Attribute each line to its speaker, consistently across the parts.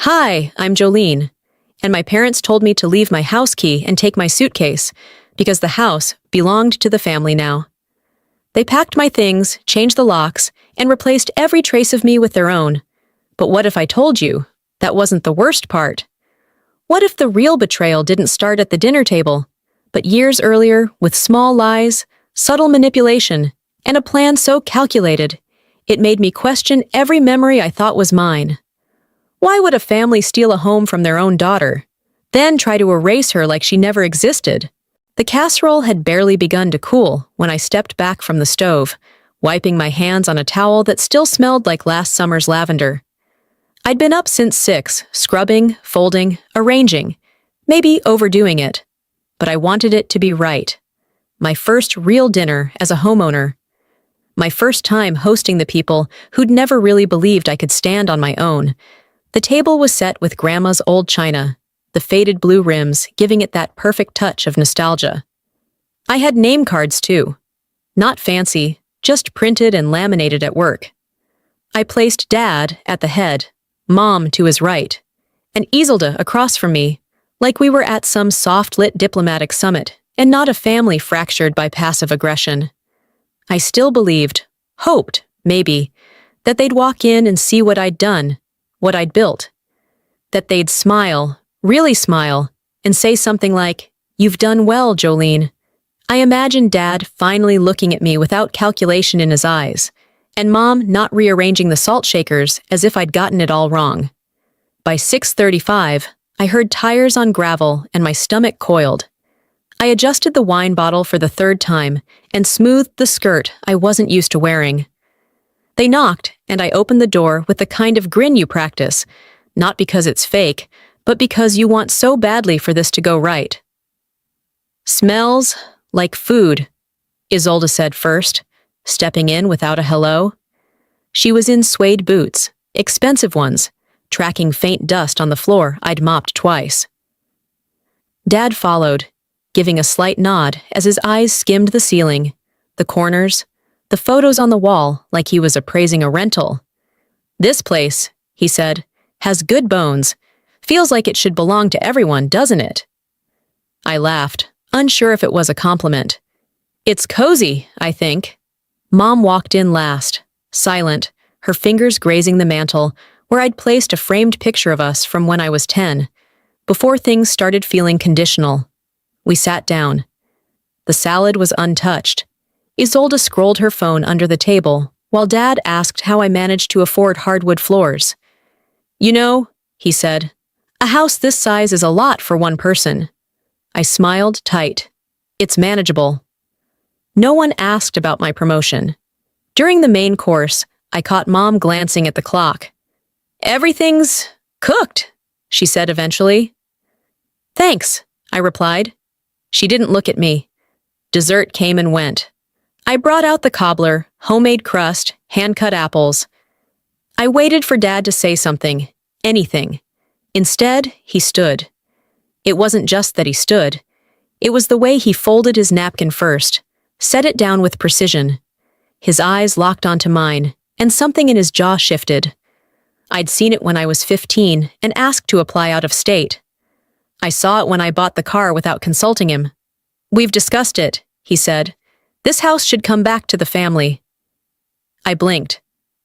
Speaker 1: Hi, I'm Jolene, and my parents told me to leave my house key and take my suitcase because the house belonged to the family now. They packed my things, changed the locks, and replaced every trace of me with their own. But what if I told you that wasn't the worst part? What if the real betrayal didn't start at the dinner table, but years earlier with small lies, subtle manipulation, and a plan so calculated it made me question every memory I thought was mine? Why would a family steal a home from their own daughter, then try to erase her like she never existed? The casserole had barely begun to cool when I stepped back from the stove, wiping my hands on a towel that still smelled like last summer's lavender. I'd been up since 6, scrubbing, folding, arranging, maybe overdoing it. But I wanted it to be right. My first real dinner as a homeowner. My first time hosting the people who'd never really believed I could stand on my own. The table was set with Grandma's old china, the faded blue rims giving it that perfect touch of nostalgia. I had name cards too. Not fancy, just printed and laminated at work. I placed Dad at the head, Mom to his right, and Isolde across from me, like we were at some soft-lit diplomatic summit and not a family fractured by passive aggression. I still believed, hoped, maybe, that they'd walk in and see what I'd done, what I'd built. That they'd smile, really smile, and say something like, "You've done well, Jolene." I imagined Dad finally looking at me without calculation in his eyes, and Mom not rearranging the salt shakers as if I'd gotten it all wrong. By 6:35, I heard tires on gravel and my stomach coiled. I adjusted the wine bottle for the 3rd time and smoothed the skirt I wasn't used to wearing. They knocked, and I opened the door with the kind of grin you practice, not because it's fake, but because you want so badly for this to go right. "Smells like food," Isolde said first, stepping in without a hello. She was in suede boots, expensive ones, tracking faint dust on the floor I'd mopped twice. Dad followed, giving a slight nod as his eyes skimmed the ceiling, the corners, the photos on the wall like he was appraising a rental. "This place," he said, "has good bones. Feels like it should belong to everyone, doesn't it?" I laughed, unsure if it was a compliment. "It's cozy, I think." Mom walked in last, silent, her fingers grazing the mantel, where I'd placed a framed picture of us from when I was 10, before things started feeling conditional. We sat down. The salad was untouched. Isolde scrolled her phone under the table, while Dad asked how I managed to afford hardwood floors. "You know," he said, "a house this size is a lot for one person." I smiled tight. "It's manageable." No one asked about my promotion. During the main course, I caught Mom glancing at the clock. "Everything's cooked," she said eventually. "Thanks," I replied. She didn't look at me. Dessert came and went. I brought out the cobbler, homemade crust, hand-cut apples. I waited for Dad to say something, anything. Instead, he stood. It wasn't just that he stood. It was the way he folded his napkin first, set it down with precision. His eyes locked onto mine, and something in his jaw shifted. I'd seen it when I was 15 and asked to apply out of state. I saw it when I bought the car without consulting him. "We've discussed it," he said. "This house should come back to the family." I blinked.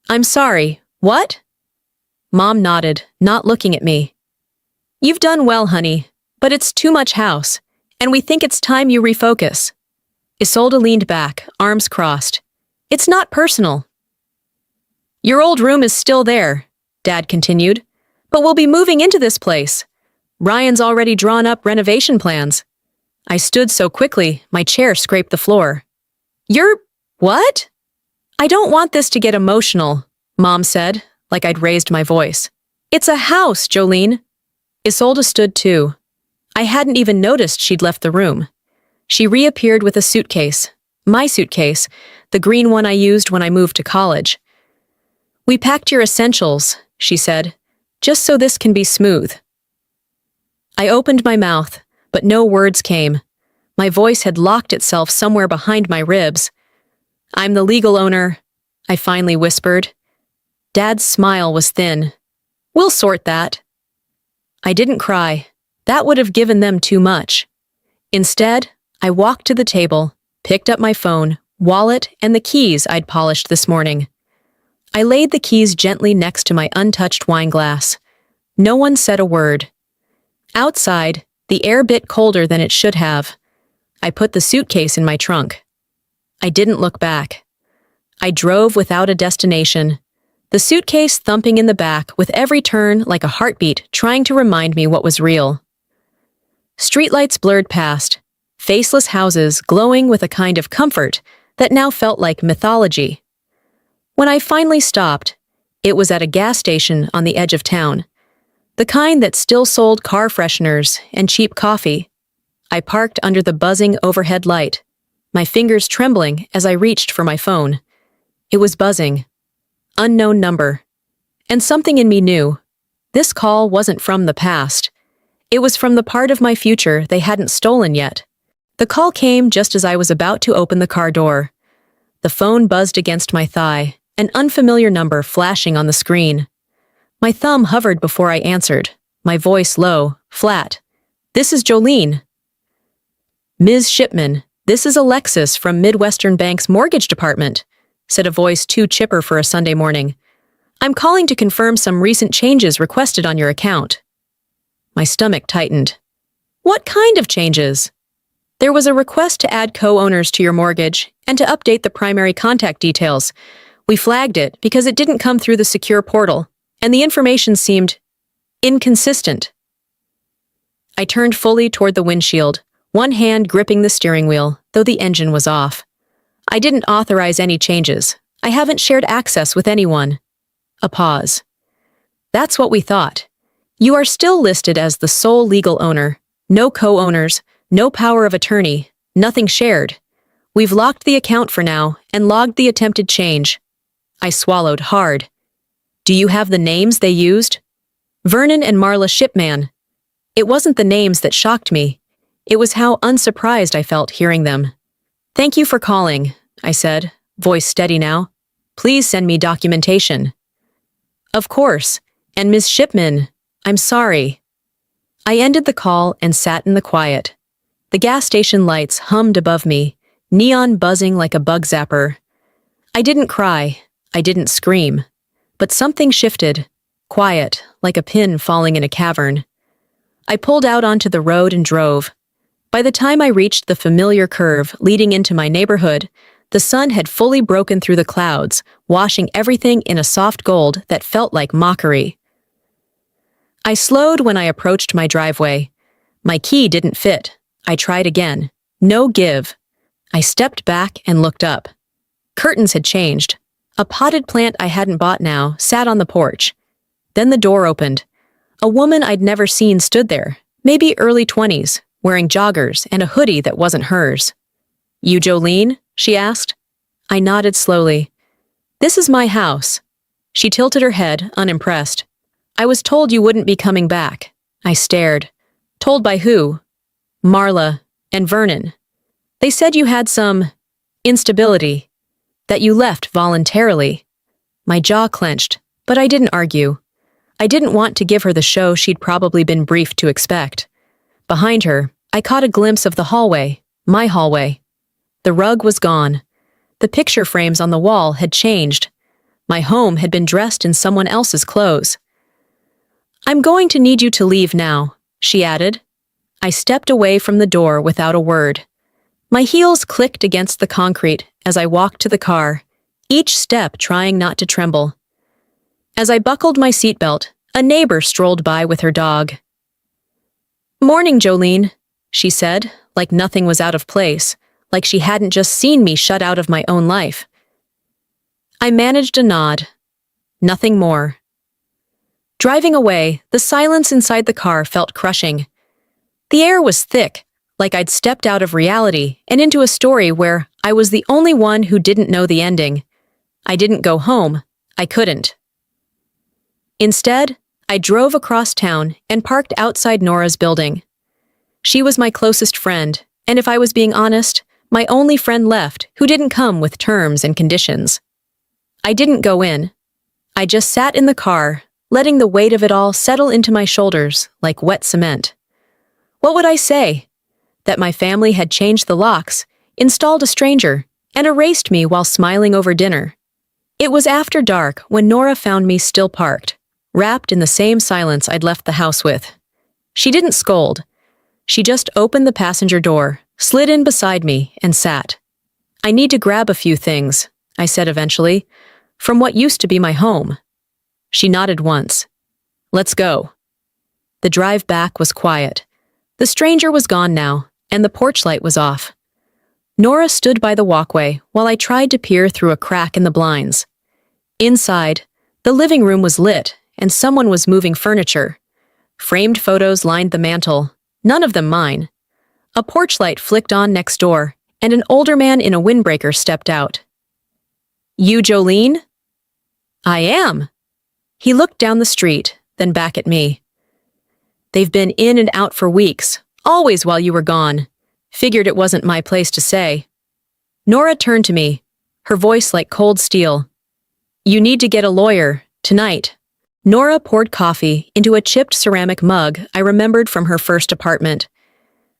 Speaker 1: "I'm sorry, what?" Mom nodded, not looking at me. "You've done well, honey, but it's too much house, and we think it's time you refocus." Isolde leaned back, arms crossed. "It's not personal." "Your old room is still there," Dad continued, "but we'll be moving into this place. Ryan's already drawn up renovation plans." I stood so quickly, my chair scraped the floor. "You're... what?" "I don't want this to get emotional," Mom said, like I'd raised my voice. "It's a house, Jolene." Isolde stood too. I hadn't even noticed she'd left the room. She reappeared with a suitcase, my suitcase, the green one I used when I moved to college. "We packed your essentials," she said, "just so this can be smooth." I opened my mouth, but no words came. My voice had locked itself somewhere behind my ribs. "I'm the legal owner," I finally whispered. Dad's smile was thin. "We'll sort that." I didn't cry. That would have given them too much. Instead, I walked to the table, picked up my phone, wallet, and the keys I'd polished this morning. I laid the keys gently next to my untouched wine glass. No one said a word. Outside, the air bit colder than it should have. I put the suitcase in my trunk. I didn't look back. I drove without a destination, the suitcase thumping in the back with every turn like a heartbeat trying to remind me what was real. Streetlights blurred past, faceless houses glowing with a kind of comfort that now felt like mythology. When I finally stopped, it was at a gas station on the edge of town, the kind that still sold car fresheners and cheap coffee. I parked under the buzzing overhead light, my fingers trembling as I reached for my phone. It was buzzing. Unknown number. And something in me knew. This call wasn't from the past. It was from the part of my future they hadn't stolen yet. The call came just as I was about to open the car door. The phone buzzed against my thigh, an unfamiliar number flashing on the screen. My thumb hovered before I answered, my voice low, flat. "This is Jolene." "Ms. Shipman, this is Alexis from Midwestern Bank's mortgage department," said a voice too chipper for a Sunday morning. "I'm calling to confirm some recent changes requested on your account." My stomach tightened. "What kind of changes?" "There was a request to add co-owners to your mortgage and to update the primary contact details. We flagged it because it didn't come through the secure portal, and the information seemed inconsistent." I turned fully toward the windshield, one hand gripping the steering wheel, though the engine was off. "I didn't authorize any changes. I haven't shared access with anyone." A pause. "That's what we thought. You are still listed as the sole legal owner. No co-owners, no power of attorney, nothing shared. We've locked the account for now and logged the attempted change." I swallowed hard. "Do you have the names they used?" "Vernon and Marla Shipman." It wasn't the names that shocked me. It was how unsurprised I felt hearing them. "Thank you for calling," I said, voice steady now. "Please send me documentation." "Of course. And Ms. Shipman, I'm sorry." I ended the call and sat in the quiet. The gas station lights hummed above me, neon buzzing like a bug zapper. I didn't cry. I didn't scream. But something shifted, quiet, like a pin falling in a cavern. I pulled out onto the road and drove. By the time I reached the familiar curve leading into my neighborhood, the sun had fully broken through the clouds, washing everything in a soft gold that felt like mockery. I slowed when I approached my driveway. My key didn't fit. I tried again. No give. I stepped back and looked up. Curtains had changed. A potted plant I hadn't bought now sat on the porch. Then the door opened. A woman I'd never seen stood there, maybe early 20s, wearing joggers and a hoodie that wasn't hers. "You Jolene?" she asked. I nodded slowly. "This is my house." She tilted her head, unimpressed. "I was told you wouldn't be coming back." I stared. "Told by who?" "Marla and Vernon. They said you had some instability, that you left voluntarily." My jaw clenched, but I didn't argue. I didn't want to give her the show she'd probably been briefed to expect. Behind her, I caught a glimpse of the hallway, my hallway. The rug was gone. The picture frames on the wall had changed. My home had been dressed in someone else's clothes. "I'm going to need you to leave now," she added. I stepped away from the door without a word. My heels clicked against the concrete as I walked to the car, each step trying not to tremble. As I buckled my seatbelt, a neighbor strolled by with her dog. "Morning, Jolene," she said, like nothing was out of place, like she hadn't just seen me shut out of my own life. I managed a nod. Nothing more. Driving away, the silence inside the car felt crushing. The air was thick, like I'd stepped out of reality and into a story where I was the only one who didn't know the ending. I didn't go home. I couldn't. Instead, I drove across town and parked outside Nora's building. She was my closest friend, and if I was being honest, my only friend left who didn't come with terms and conditions. I didn't go in. I just sat in the car, letting the weight of it all settle into my shoulders like wet cement. What would I say? That my family had changed the locks, installed a stranger, and erased me while smiling over dinner. It was after dark when Nora found me still parked, wrapped in the same silence I'd left the house with. She didn't scold. She just opened the passenger door, slid in beside me, and sat. "I need to grab a few things," I said eventually, "from what used to be my home." She nodded once. "Let's go." The drive back was quiet. The stranger was gone now, and the porch light was off. Nora stood by the walkway while I tried to peer through a crack in the blinds. Inside, the living room was lit, and someone was moving furniture. Framed photos lined the mantel, none of them mine. A porch light flicked on next door, and an older man in a windbreaker stepped out. "You Jolene?" "I am." He looked down the street, then back at me. "They've been in and out for weeks, always while you were gone. Figured it wasn't my place to say." Nora turned to me, her voice like cold steel. "You need to get a lawyer, tonight." Nora poured coffee into a chipped ceramic mug I remembered from her first apartment.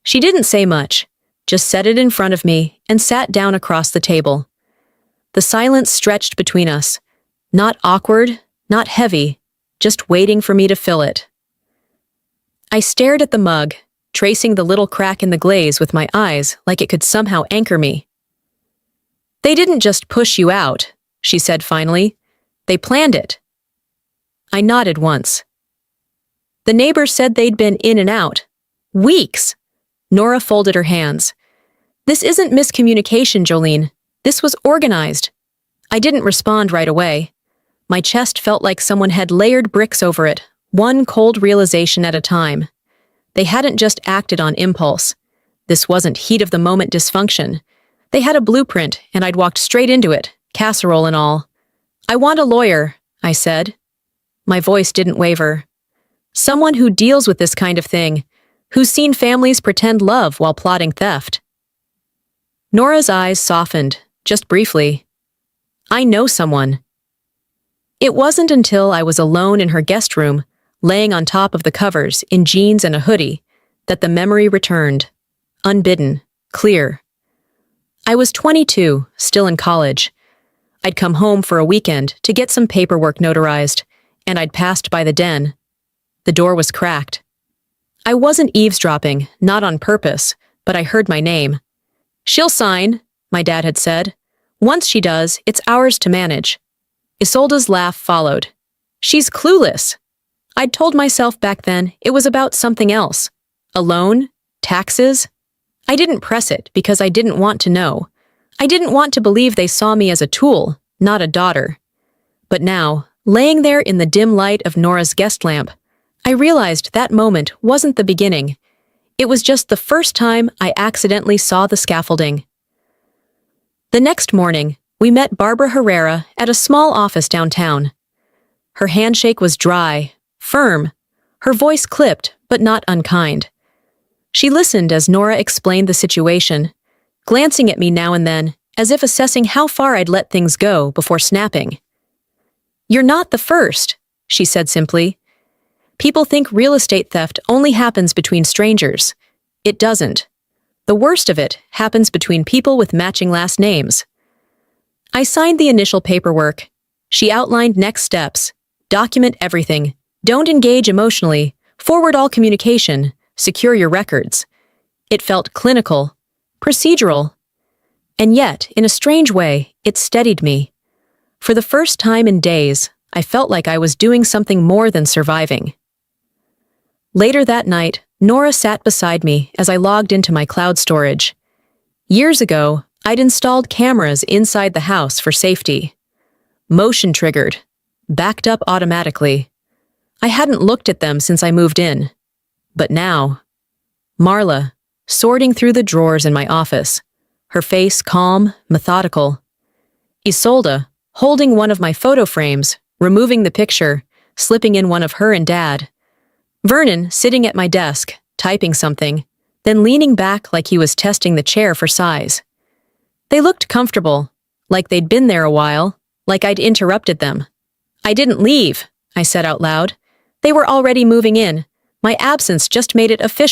Speaker 1: She didn't say much, just set it in front of me and sat down across the table. The silence stretched between us, not awkward, not heavy, just waiting for me to fill it. I stared at the mug, tracing the little crack in the glaze with my eyes like it could somehow anchor me. "They didn't just push you out," she said finally. "They planned it." I nodded once. "The neighbors said they'd been in and out. Weeks." Nora folded her hands. "This isn't miscommunication, Jolene. This was organized." I didn't respond right away. My chest felt like someone had layered bricks over it, one cold realization at a time. They hadn't just acted on impulse. This wasn't heat-of-the-moment dysfunction. They had a blueprint, and I'd walked straight into it, casserole and all. "I want a lawyer," I said. My voice didn't waver. "Someone who deals with this kind of thing, who's seen families pretend love while plotting theft." Nora's eyes softened, just briefly. "I know someone." It wasn't until I was alone in her guest room, laying on top of the covers in jeans and a hoodie, that the memory returned. Unbidden, clear. I was 22, still in college. I'd come home for a weekend to get some paperwork notarized, and I'd passed by the den. The door was cracked. I wasn't eavesdropping, not on purpose, but I heard my name. "She'll sign," my dad had said. "Once she does, it's ours to manage." Isolde's laugh followed. "She's clueless." I'd told myself back then it was about something else. A loan? Taxes? I didn't press it because I didn't want to know. I didn't want to believe they saw me as a tool, not a daughter. But now, laying there in the dim light of Nora's guest lamp, I realized that moment wasn't the beginning. It was just the first time I accidentally saw the scaffolding. The next morning, we met Barbara Herrera at a small office downtown. Her handshake was dry, firm, her voice clipped but not unkind. She listened as Nora explained the situation, glancing at me now and then as if assessing how far I'd let things go before snapping. "You're not the first," she said simply. "People think real estate theft only happens between strangers. It doesn't. The worst of it happens between people with matching last names." I signed the initial paperwork. She outlined next steps. Document everything. Don't engage emotionally. Forward all communication. Secure your records. It felt clinical, procedural. And yet, in a strange way, it steadied me. For the first time in days, I felt like I was doing something more than surviving. Later that night, Nora sat beside me as I logged into my cloud storage. Years ago, I'd installed cameras inside the house for safety. Motion-triggered, backed up automatically. I hadn't looked at them since I moved in. But now, Marla, sorting through the drawers in my office, her face calm, methodical. Isolde, holding one of my photo frames, removing the picture, slipping in one of her and Dad. Vernon sitting at my desk, typing something, then leaning back like he was testing the chair for size. They looked comfortable, like they'd been there a while, like I'd interrupted them. "I didn't leave," I said out loud. They were already moving in. My absence just made it official.